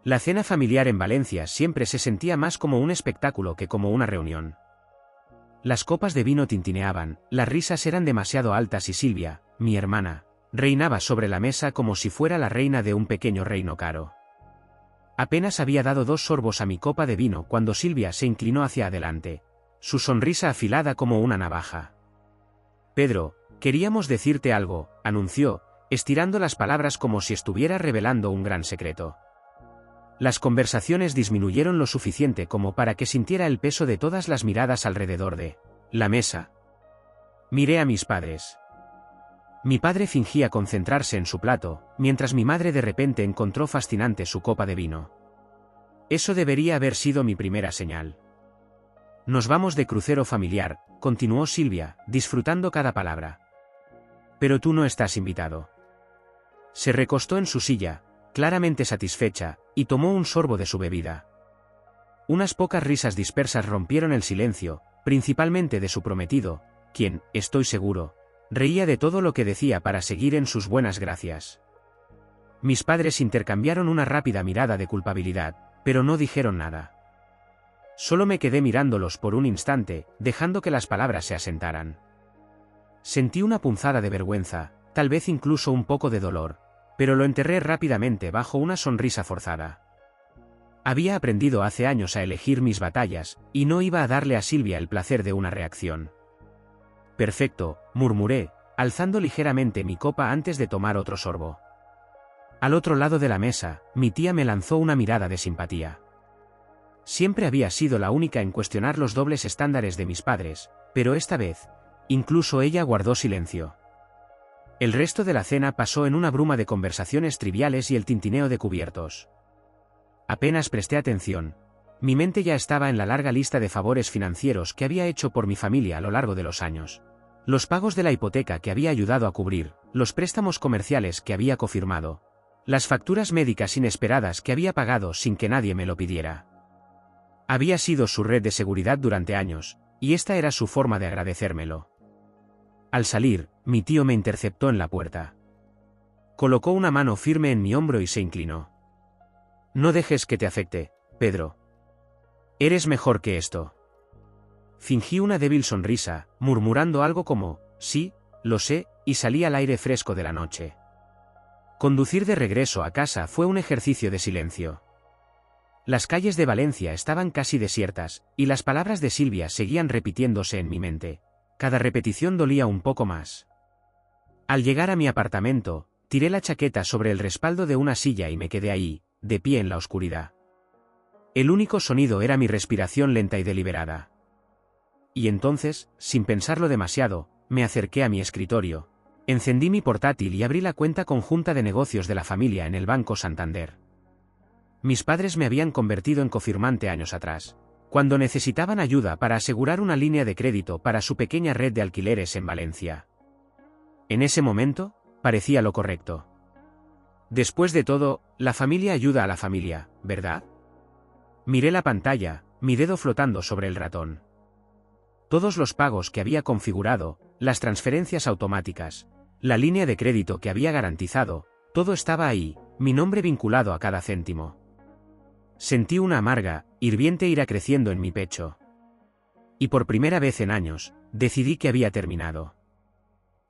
La cena familiar en Valencia siempre se sentía más como un espectáculo que como una reunión. Las copas de vino tintineaban, las risas eran demasiado altas y Silvia, mi hermana, reinaba sobre la mesa como si fuera la reina de un pequeño reino caro. Apenas había dado 2 sorbos a mi copa de vino cuando Silvia se inclinó hacia adelante, su sonrisa afilada como una navaja. «Pedro, queríamos decirte algo», anunció, estirando las palabras como si estuviera revelando un gran secreto. Las conversaciones disminuyeron lo suficiente como para que sintiera el peso de todas las miradas alrededor de la mesa. Miré a mis padres. Mi padre fingía concentrarse en su plato, mientras mi madre de repente encontró fascinante su copa de vino. Eso debería haber sido mi primera señal. «Nos vamos de crucero familiar», continuó Silvia, disfrutando cada palabra. «Pero tú no estás invitado». Se recostó en su silla, claramente satisfecha, y tomó un sorbo de su bebida. Unas pocas risas dispersas rompieron el silencio, principalmente de su prometido, quien, estoy seguro, reía de todo lo que decía para seguir en sus buenas gracias. Mis padres intercambiaron una rápida mirada de culpabilidad, pero no dijeron nada. Solo me quedé mirándolos por un instante, dejando que las palabras se asentaran. Sentí una punzada de vergüenza, tal vez incluso un poco de dolor, pero lo enterré rápidamente bajo una sonrisa forzada. Había aprendido hace años a elegir mis batallas, y no iba a darle a Silvia el placer de una reacción. «Perfecto», murmuré, alzando ligeramente mi copa antes de tomar otro sorbo. Al otro lado de la mesa, mi tía me lanzó una mirada de simpatía. Siempre había sido la única en cuestionar los dobles estándares de mis padres, pero esta vez, incluso ella guardó silencio. El resto de la cena pasó en una bruma de conversaciones triviales y el tintineo de cubiertos. Apenas presté atención. Mi mente ya estaba en la larga lista de favores financieros que había hecho por mi familia a lo largo de los años. Los pagos de la hipoteca que había ayudado a cubrir, los préstamos comerciales que había cofirmado, las facturas médicas inesperadas que había pagado sin que nadie me lo pidiera. Había sido su red de seguridad durante años, y esta era su forma de agradecérmelo. Al salir, mi tío me interceptó en la puerta. Colocó una mano firme en mi hombro y se inclinó. «No dejes que te afecte, Pedro. Eres mejor que esto». Fingí una débil sonrisa, murmurando algo como, «Sí, lo sé», y salí al aire fresco de la noche. Conducir de regreso a casa fue un ejercicio de silencio. Las calles de Valencia estaban casi desiertas, y las palabras de Silvia seguían repitiéndose en mi mente. Cada repetición dolía un poco más. Al llegar a mi apartamento, tiré la chaqueta sobre el respaldo de una silla y me quedé ahí, de pie en la oscuridad. El único sonido era mi respiración lenta y deliberada. Y entonces, sin pensarlo demasiado, me acerqué a mi escritorio, encendí mi portátil y abrí la cuenta conjunta de negocios de la familia en el Banco Santander. Mis padres me habían convertido en cofirmante años atrás, cuando necesitaban ayuda para asegurar una línea de crédito para su pequeña red de alquileres en Valencia. En ese momento, parecía lo correcto. Después de todo, la familia ayuda a la familia, ¿verdad? Miré la pantalla, mi dedo flotando sobre el ratón. Todos los pagos que había configurado, las transferencias automáticas, la línea de crédito que había garantizado, todo estaba ahí, mi nombre vinculado a cada céntimo. Sentí una amarga, hirviente ira creciendo en mi pecho. Y por primera vez en años, decidí que había terminado.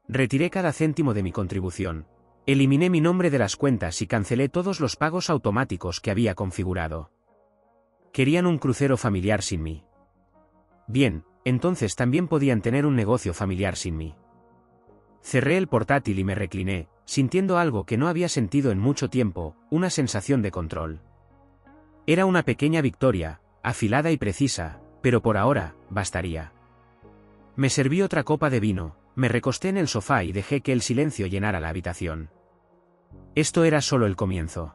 Retiré cada céntimo de mi contribución, eliminé mi nombre de las cuentas y cancelé todos los pagos automáticos que había configurado. Querían un crucero familiar sin mí. Bien, entonces también podían tener un negocio familiar sin mí. Cerré el portátil y me recliné, sintiendo algo que no había sentido en mucho tiempo, una sensación de control. Era una pequeña victoria, afilada y precisa, pero por ahora, bastaría. Me serví otra copa de vino, me recosté en el sofá y dejé que el silencio llenara la habitación. Esto era solo el comienzo.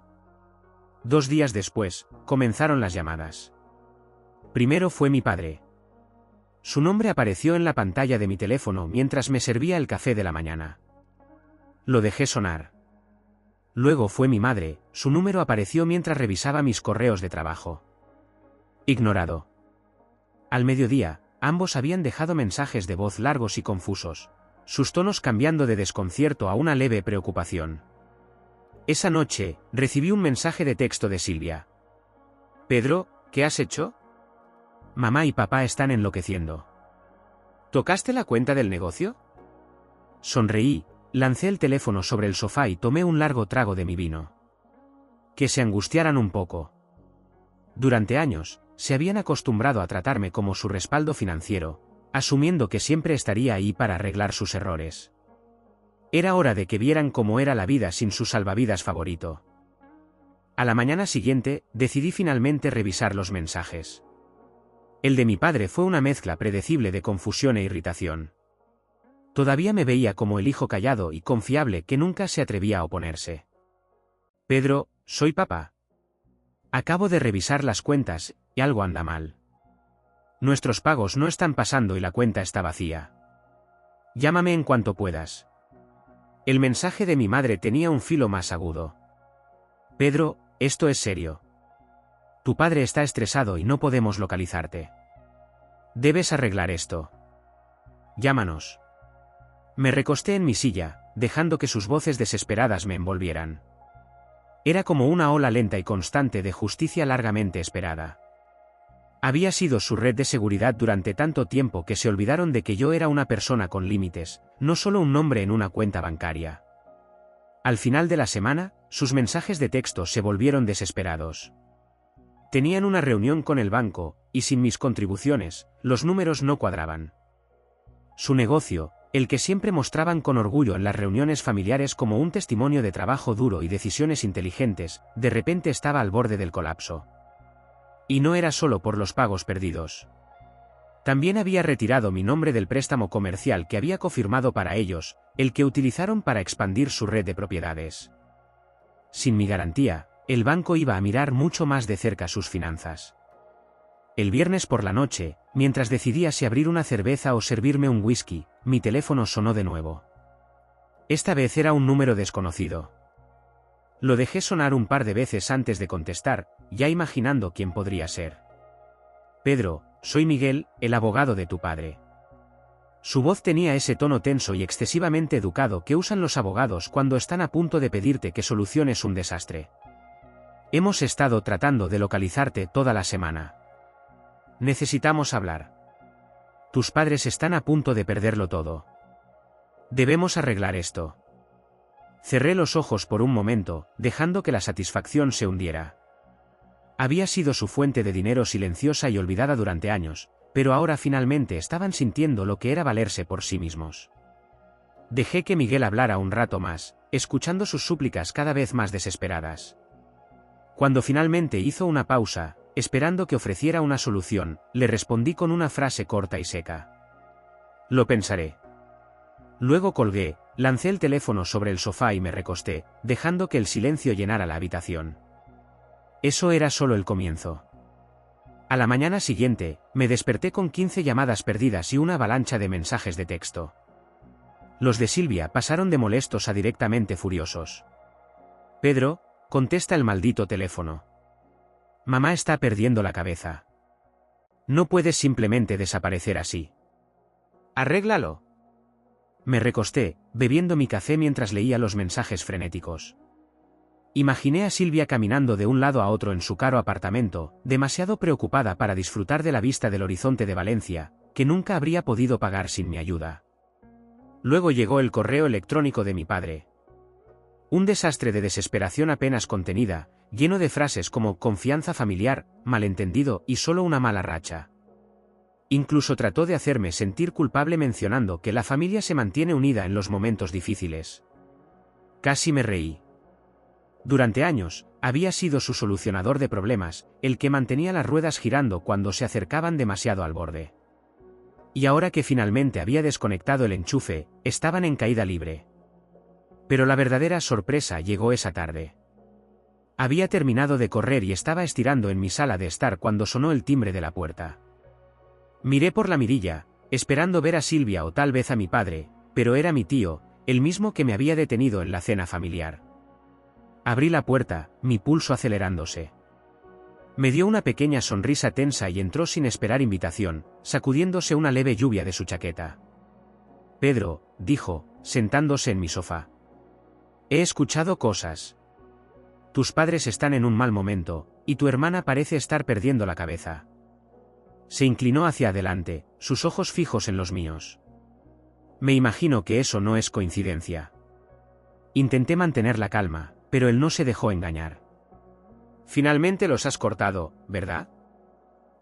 2 días después, comenzaron las llamadas. Primero fue mi padre. Su nombre apareció en la pantalla de mi teléfono mientras me servía el café de la mañana. Lo dejé sonar. Luego fue mi madre, su número apareció mientras revisaba mis correos de trabajo. Ignorado. Al mediodía, ambos habían dejado mensajes de voz largos y confusos, sus tonos cambiando de desconcierto a una leve preocupación. Esa noche, recibí un mensaje de texto de Silvia. Pedro, ¿qué has hecho? Mamá y papá están enloqueciendo. ¿Tocaste la cuenta del negocio? Sonreí, lancé el teléfono sobre el sofá y tomé un largo trago de mi vino. Que se angustiaran un poco. Durante años, se habían acostumbrado a tratarme como su respaldo financiero, asumiendo que siempre estaría ahí para arreglar sus errores. Era hora de que vieran cómo era la vida sin su salvavidas favorito. A la mañana siguiente, decidí finalmente revisar los mensajes. El de mi padre fue una mezcla predecible de confusión e irritación. Todavía me veía como el hijo callado y confiable que nunca se atrevía a oponerse. Pedro, soy papá. Acabo de revisar las cuentas, y algo anda mal. Nuestros pagos no están pasando y la cuenta está vacía. Llámame en cuanto puedas. El mensaje de mi madre tenía un filo más agudo. Pedro, esto es serio. Tu padre está estresado y no podemos localizarte. Debes arreglar esto. Llámanos. Me recosté en mi silla, dejando que sus voces desesperadas me envolvieran. Era como una ola lenta y constante de justicia largamente esperada. Había sido su red de seguridad durante tanto tiempo que se olvidaron de que yo era una persona con límites, no solo un nombre en una cuenta bancaria. Al final de la semana, sus mensajes de texto se volvieron desesperados. Tenían una reunión con el banco, y sin mis contribuciones, los números no cuadraban. Su negocio, el que siempre mostraban con orgullo en las reuniones familiares como un testimonio de trabajo duro y decisiones inteligentes, de repente estaba al borde del colapso. Y no era solo por los pagos perdidos. También había retirado mi nombre del préstamo comercial que había cofirmado para ellos, el que utilizaron para expandir su red de propiedades. Sin mi garantía, el banco iba a mirar mucho más de cerca sus finanzas. El viernes por la noche, mientras decidía si abrir una cerveza o servirme un whisky, mi teléfono sonó de nuevo. Esta vez era un número desconocido. Lo dejé sonar un par de veces antes de contestar, ya imaginando quién podría ser. Pedro, soy Miguel, el abogado de tu padre. Su voz tenía ese tono tenso y excesivamente educado que usan los abogados cuando están a punto de pedirte que soluciones un desastre. Hemos estado tratando de localizarte toda la semana. Necesitamos hablar. Tus padres están a punto de perderlo todo. Debemos arreglar esto. Cerré los ojos por un momento, dejando que la satisfacción se hundiera. Había sido su fuente de dinero silenciosa y olvidada durante años, pero ahora finalmente estaban sintiendo lo que era valerse por sí mismos. Dejé que Miguel hablara un rato más, escuchando sus súplicas cada vez más desesperadas. Cuando finalmente hizo una pausa, esperando que ofreciera una solución, le respondí con una frase corta y seca. Lo pensaré. Luego colgué, lancé el teléfono sobre el sofá y me recosté, dejando que el silencio llenara la habitación. Eso era solo el comienzo. A la mañana siguiente, me desperté con 15 llamadas perdidas y una avalancha de mensajes de texto. Los de Silvia pasaron de molestos a directamente furiosos. Pedro, contesta el maldito teléfono. Mamá está perdiendo la cabeza. No puedes simplemente desaparecer así. Arréglalo. Me recosté, bebiendo mi café mientras leía los mensajes frenéticos. Imaginé a Silvia caminando de un lado a otro en su caro apartamento, demasiado preocupada para disfrutar de la vista del horizonte de Valencia, que nunca habría podido pagar sin mi ayuda. Luego llegó el correo electrónico de mi padre. Un desastre de desesperación apenas contenida, lleno de frases como confianza familiar, malentendido y solo una mala racha. Incluso trató de hacerme sentir culpable mencionando que la familia se mantiene unida en los momentos difíciles. Casi me reí. Durante años, había sido su solucionador de problemas, el que mantenía las ruedas girando cuando se acercaban demasiado al borde. Y ahora que finalmente había desconectado el enchufe, estaban en caída libre. Pero la verdadera sorpresa llegó esa tarde. Había terminado de correr y estaba estirando en mi sala de estar cuando sonó el timbre de la puerta. Miré por la mirilla, esperando ver a Silvia o tal vez a mi padre, pero era mi tío, el mismo que me había detenido en la cena familiar. Abrí la puerta, mi pulso acelerándose. Me dio una pequeña sonrisa tensa y entró sin esperar invitación, sacudiéndose una leve lluvia de su chaqueta. Pedro, dijo, sentándose en mi sofá. He escuchado cosas. Tus padres están en un mal momento, y tu hermana parece estar perdiendo la cabeza. Se inclinó hacia adelante, sus ojos fijos en los míos. Me imagino que eso no es coincidencia. Intenté mantener la calma, pero él no se dejó engañar. Finalmente los has cortado, ¿verdad?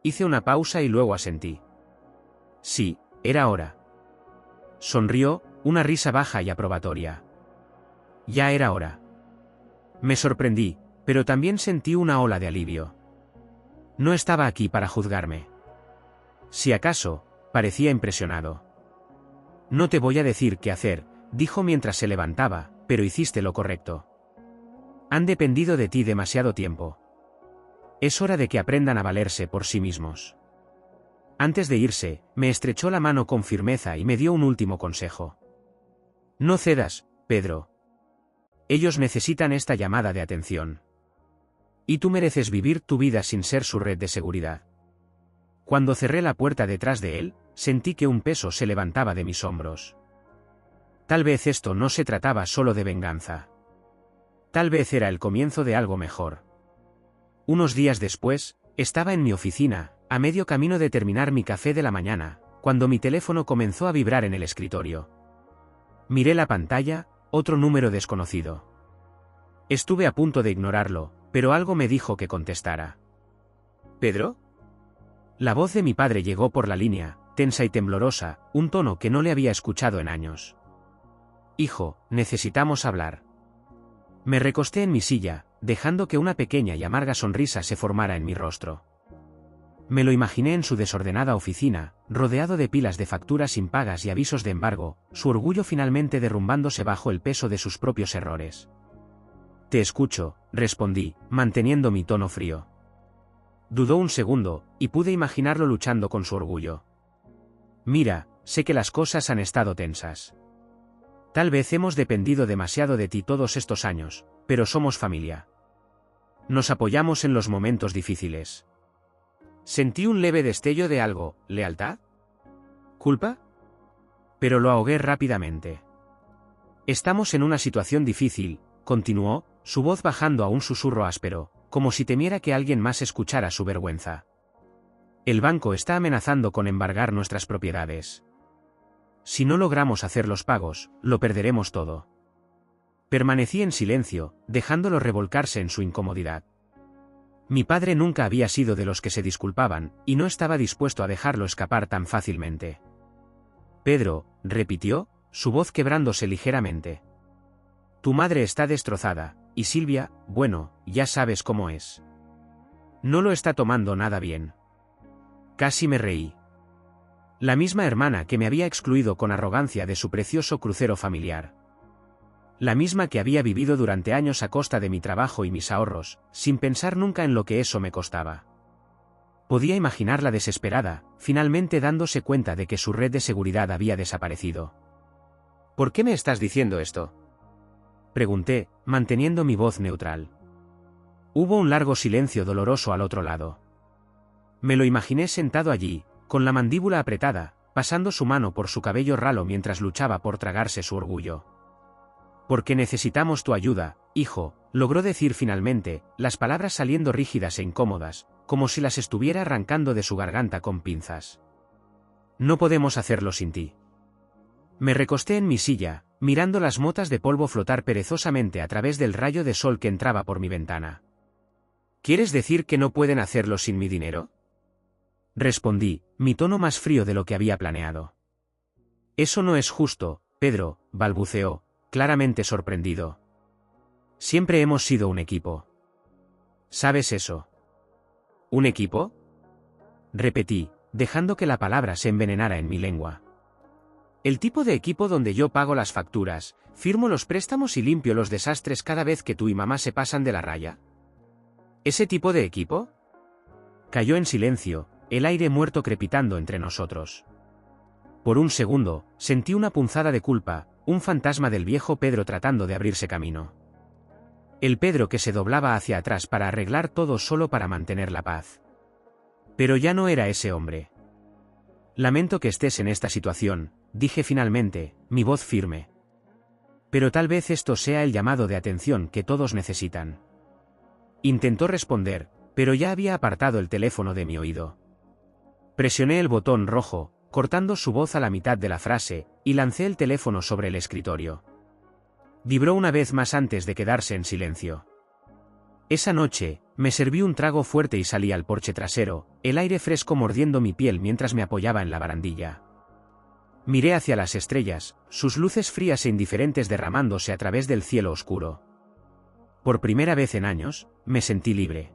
Hice una pausa y luego asentí. Sí, era hora. Sonrió, una risa baja y aprobatoria. Ya era hora. Me sorprendí, pero también sentí una ola de alivio. No estaba aquí para juzgarme. Si acaso, parecía impresionado. No te voy a decir qué hacer, dijo mientras se levantaba, pero hiciste lo correcto. Han dependido de ti demasiado tiempo. Es hora de que aprendan a valerse por sí mismos. Antes de irse, me estrechó la mano con firmeza y me dio un último consejo. No cedas, Pedro. Ellos necesitan esta llamada de atención. Y tú mereces vivir tu vida sin ser su red de seguridad. Cuando cerré la puerta detrás de él, sentí que un peso se levantaba de mis hombros. Tal vez esto no se trataba solo de venganza. Tal vez era el comienzo de algo mejor. Unos días después, estaba en mi oficina, a medio camino de terminar mi café de la mañana, cuando mi teléfono comenzó a vibrar en el escritorio. Miré la pantalla, otro número desconocido. Estuve a punto de ignorarlo, pero algo me dijo que contestara. ¿Pedro? La voz de mi padre llegó por la línea, tensa y temblorosa, un tono que no le había escuchado en años. Hijo, necesitamos hablar. Me recosté en mi silla, dejando que una pequeña y amarga sonrisa se formara en mi rostro. Me lo imaginé en su desordenada oficina, rodeado de pilas de facturas impagas y avisos de embargo, su orgullo finalmente derrumbándose bajo el peso de sus propios errores. Te escucho, respondí, manteniendo mi tono frío. Dudó un segundo, y pude imaginarlo luchando con su orgullo. Mira, sé que las cosas han estado tensas. Tal vez hemos dependido demasiado de ti todos estos años, pero somos familia. Nos apoyamos en los momentos difíciles. Sentí un leve destello de algo, ¿lealtad? ¿Culpa? Pero lo ahogué rápidamente. Estamos en una situación difícil, continuó, su voz bajando a un susurro áspero, como si temiera que alguien más escuchara su vergüenza. El banco está amenazando con embargar nuestras propiedades. Si no logramos hacer los pagos, lo perderemos todo. Permanecí en silencio, dejándolo revolcarse en su incomodidad. Mi padre nunca había sido de los que se disculpaban, y no estaba dispuesto a dejarlo escapar tan fácilmente. Pedro, repitió, su voz quebrándose ligeramente. Tu madre está destrozada, y Silvia, bueno, ya sabes cómo es. No lo está tomando nada bien. Casi me reí. La misma hermana que me había excluido con arrogancia de su precioso crucero familiar. La misma que había vivido durante años a costa de mi trabajo y mis ahorros, sin pensar nunca en lo que eso me costaba. Podía imaginarla desesperada, finalmente dándose cuenta de que su red de seguridad había desaparecido. ¿Por qué me estás diciendo esto?, pregunté, manteniendo mi voz neutral. Hubo un largo silencio doloroso al otro lado. Me lo imaginé sentado allí, con la mandíbula apretada, pasando su mano por su cabello ralo mientras luchaba por tragarse su orgullo. Porque necesitamos tu ayuda, hijo, logró decir finalmente, las palabras saliendo rígidas e incómodas, como si las estuviera arrancando de su garganta con pinzas. No podemos hacerlo sin ti. Me recosté en mi silla, mirando las motas de polvo flotar perezosamente a través del rayo de sol que entraba por mi ventana. ¿Quieres decir que no pueden hacerlo sin mi dinero?, respondí, mi tono más frío de lo que había planeado. Eso no es justo, Pedro, balbuceó, claramente sorprendido. Siempre hemos sido un equipo. ¿Sabes eso? ¿Un equipo?, repetí, dejando que la palabra se envenenara en mi lengua. El tipo de equipo donde yo pago las facturas, firmo los préstamos y limpio los desastres cada vez que tú y mamá se pasan de la raya. ¿Ese tipo de equipo? Cayó en silencio, el aire muerto crepitando entre nosotros. Por un segundo, sentí una punzada de culpa, un fantasma del viejo Pedro tratando de abrirse camino. El Pedro que se doblaba hacia atrás para arreglar todo solo para mantener la paz. Pero ya no era ese hombre. Lamento que estés en esta situación, dije finalmente, mi voz firme. Pero tal vez esto sea el llamado de atención que todos necesitan. Intentó responder, pero ya había apartado el teléfono de mi oído. Presioné el botón rojo, cortando su voz a la mitad de la frase, y lancé el teléfono sobre el escritorio. Vibró una vez más antes de quedarse en silencio. Esa noche, me serví un trago fuerte y salí al porche trasero, el aire fresco mordiendo mi piel mientras me apoyaba en la barandilla. Miré hacia las estrellas, sus luces frías e indiferentes derramándose a través del cielo oscuro. Por primera vez en años, me sentí libre.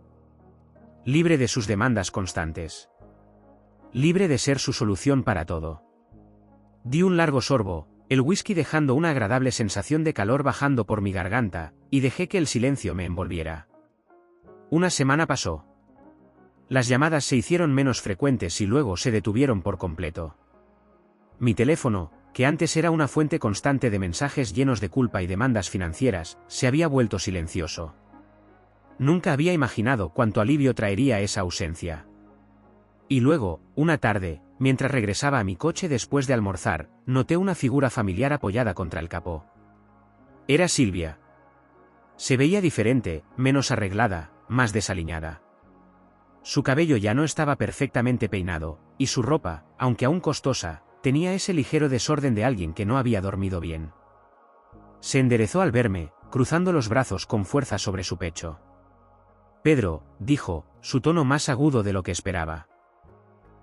Libre de sus demandas constantes. Libre de ser su solución para todo. Di un largo sorbo, el whisky dejando una agradable sensación de calor bajando por mi garganta, y dejé que el silencio me envolviera. Una semana pasó. Las llamadas se hicieron menos frecuentes y luego se detuvieron por completo. Mi teléfono, que antes era una fuente constante de mensajes llenos de culpa y demandas financieras, se había vuelto silencioso. Nunca había imaginado cuánto alivio traería esa ausencia. Y luego, una tarde, mientras regresaba a mi coche después de almorzar, noté una figura familiar apoyada contra el capó. Era Silvia. Se veía diferente, menos arreglada, más desaliñada. Su cabello ya no estaba perfectamente peinado, y su ropa, aunque aún costosa, tenía ese ligero desorden de alguien que no había dormido bien. Se enderezó al verme, cruzando los brazos con fuerza sobre su pecho. «Pedro», dijo, su tono más agudo de lo que esperaba.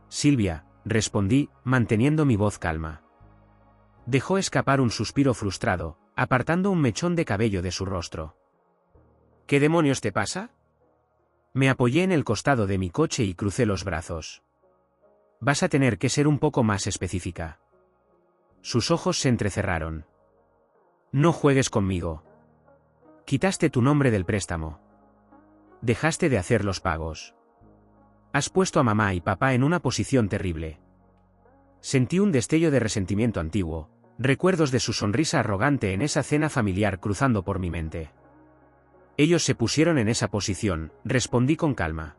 «Silvia», respondí, manteniendo mi voz calma. Dejó escapar un suspiro frustrado, apartando un mechón de cabello de su rostro. «¿Qué demonios te pasa?» Me apoyé en el costado de mi coche y crucé los brazos. «Vas a tener que ser un poco más específica». Sus ojos se entrecerraron. «No juegues conmigo. Quitaste tu nombre del préstamo. Dejaste de hacer los pagos. Has puesto a mamá y papá en una posición terrible». Sentí un destello de resentimiento antiguo, recuerdos de su sonrisa arrogante en esa cena familiar cruzando por mi mente. «Ellos se pusieron en esa posición», respondí con calma.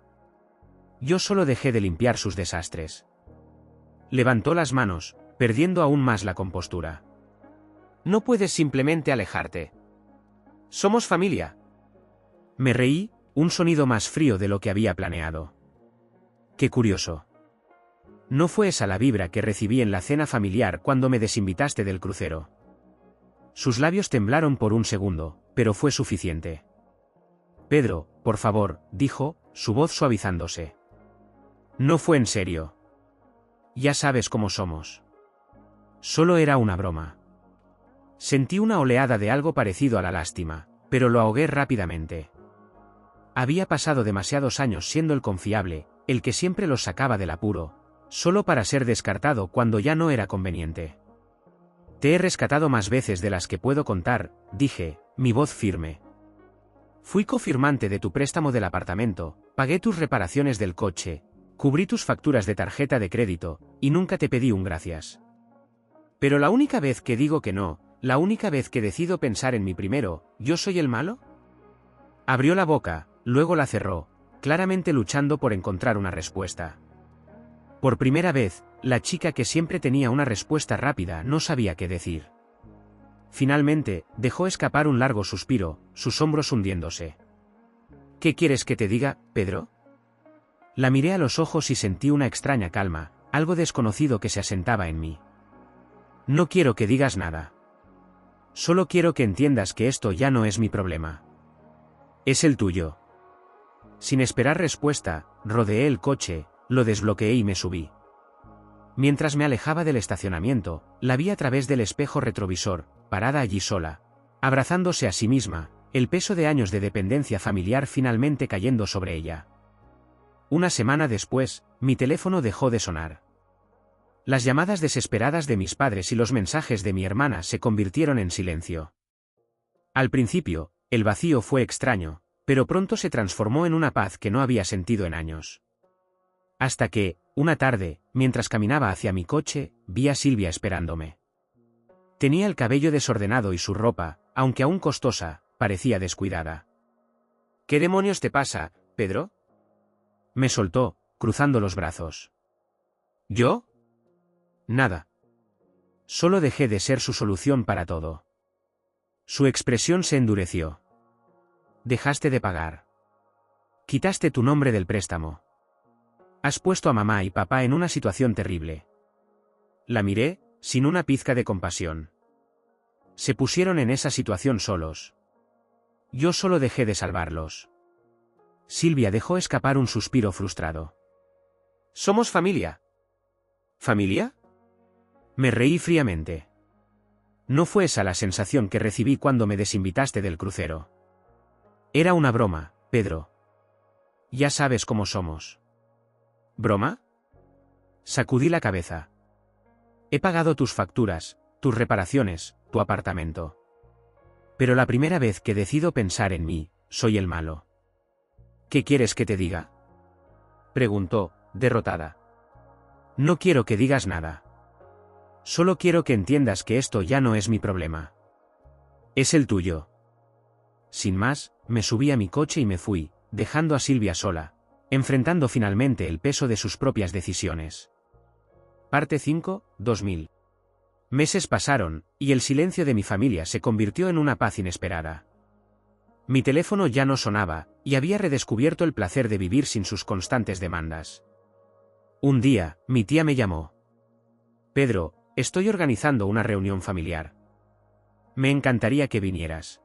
«Yo solo dejé de limpiar sus desastres». Levantó las manos, perdiendo aún más la compostura. «No puedes simplemente alejarte. Somos familia». Me reí, un sonido más frío de lo que había planeado. «Qué curioso. No fue esa la vibra que recibí en la cena familiar cuando me desinvitaste del crucero». Sus labios temblaron por un segundo, pero fue suficiente. «Pedro, por favor», dijo, su voz suavizándose. «No fue en serio. Ya sabes cómo somos. Solo era una broma». Sentí una oleada de algo parecido a la lástima, pero lo ahogué rápidamente. Había pasado demasiados años siendo el confiable, el que siempre los sacaba del apuro, solo para ser descartado cuando ya no era conveniente. «Te he rescatado más veces de las que puedo contar», dije, mi voz firme. «Fui cofirmante de tu préstamo del apartamento, pagué tus reparaciones del coche, cubrí tus facturas de tarjeta de crédito, y nunca te pedí un gracias. Pero la única vez que digo que no, la única vez que decido pensar en mí primero, ¿yo soy el malo?». Abrió la boca, luego la cerró, claramente luchando por encontrar una respuesta. Por primera vez, la chica que siempre tenía una respuesta rápida no sabía qué decir. Finalmente, dejó escapar un largo suspiro, sus hombros hundiéndose. «¿Qué quieres que te diga, Pedro?». La miré a los ojos y sentí una extraña calma, algo desconocido que se asentaba en mí. «No quiero que digas nada. Solo quiero que entiendas que esto ya no es mi problema. Es el tuyo». Sin esperar respuesta, rodeé el coche, lo desbloqueé y me subí. Mientras me alejaba del estacionamiento, la vi a través del espejo retrovisor, parada allí sola, abrazándose a sí misma, el peso de años de dependencia familiar finalmente cayendo sobre ella. Una semana después, mi teléfono dejó de sonar. Las llamadas desesperadas de mis padres y los mensajes de mi hermana se convirtieron en silencio. Al principio, el vacío fue extraño, pero pronto se transformó en una paz que no había sentido en años. Hasta que, una tarde, mientras caminaba hacia mi coche, vi a Silvia esperándome. Tenía el cabello desordenado y su ropa, aunque aún costosa, parecía descuidada. «¿Qué demonios te pasa, Pedro?». Me soltó, cruzando los brazos. «¿Yo? Nada. Solo dejé de ser su solución para todo». Su expresión se endureció. «Dejaste de pagar. Quitaste tu nombre del préstamo. Has puesto a mamá y papá en una situación terrible. La miré, sin una pizca de compasión. Se pusieron en esa situación solos. Yo solo dejé de salvarlos. Silvia dejó escapar un suspiro frustrado. Somos familia. ¿Familia? Me reí fríamente. No fue esa la sensación que recibí cuando me desinvitaste del crucero. Era una broma, Pedro. Ya sabes cómo somos. ¿Broma? Sacudí la cabeza. He pagado tus facturas, tus reparaciones, tu apartamento. Pero la primera vez que decido pensar en mí, soy el malo. ¿Qué quieres que te diga? Preguntó, derrotada. No quiero que digas nada. Solo quiero que entiendas que esto ya no es mi problema. Es el tuyo. Sin más, me subí a mi coche y me fui, dejando a Silvia sola, enfrentando finalmente el peso de sus propias decisiones. Parte 5, 2000. Meses pasaron, y el silencio de mi familia se convirtió en una paz inesperada. Mi teléfono ya no sonaba, y había redescubierto el placer de vivir sin sus constantes demandas. Un día, mi tía me llamó. Pedro, estoy organizando una reunión familiar. Me encantaría que vinieras.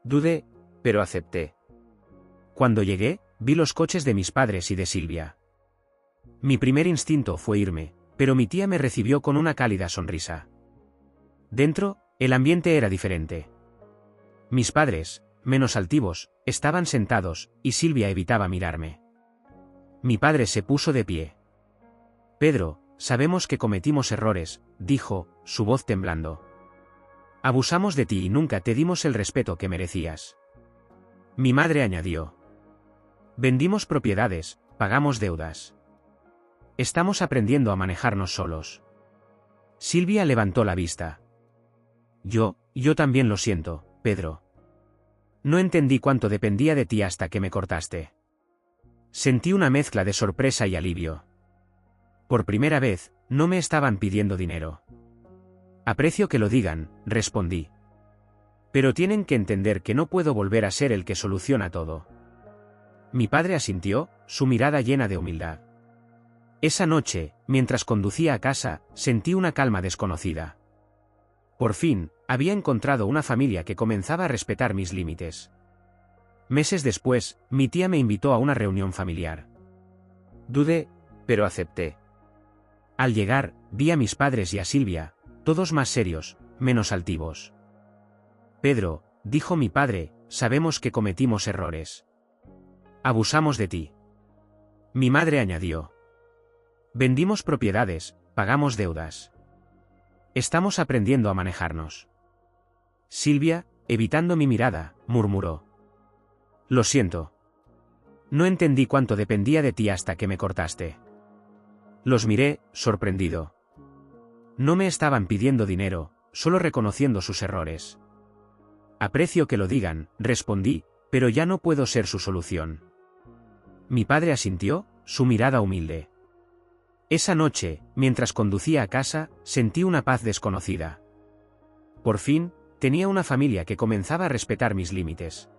Dudé, pero acepté. Cuando llegué, vi los coches de mis padres y de Silvia. Mi primer instinto fue irme, pero mi tía me recibió con una cálida sonrisa. Dentro, el ambiente era diferente. Mis padres, menos altivos, estaban sentados, y Silvia evitaba mirarme. Mi padre se puso de pie. Pedro, sabemos que cometimos errores, dijo, su voz temblando. Abusamos de ti y nunca te dimos el respeto que merecías. Mi madre añadió. Vendimos propiedades, pagamos deudas. Estamos aprendiendo a manejarnos solos. Silvia levantó la vista. Yo también lo siento, Pedro. No entendí cuánto dependía de ti hasta que me cortaste. Sentí una mezcla de sorpresa y alivio. Por primera vez, no me estaban pidiendo dinero. Aprecio que lo digan, respondí. Pero tienen que entender que no puedo volver a ser el que soluciona todo. Mi padre asintió, su mirada llena de humildad. Esa noche, mientras conducía a casa, sentí una calma desconocida. Por fin, había encontrado una familia que comenzaba a respetar mis límites. Meses después, mi tía me invitó a una reunión familiar. Dudé, pero acepté. Al llegar, vi a mis padres y a Silvia, todos más serios, menos altivos. Pedro, dijo mi padre, sabemos que cometimos errores. Abusamos de ti. Mi madre añadió. Vendimos propiedades, pagamos deudas. Estamos aprendiendo a manejarnos. Silvia, evitando mi mirada, murmuró. Lo siento. No entendí cuánto dependía de ti hasta que me cortaste. Los miré, sorprendido. No me estaban pidiendo dinero, solo reconociendo sus errores. Aprecio que lo digan, respondí, pero ya no puedo ser su solución. Mi padre asintió, su mirada humilde. Esa noche, mientras conducía a casa, sentí una paz desconocida. Por fin, tenía una familia que comenzaba a respetar mis límites.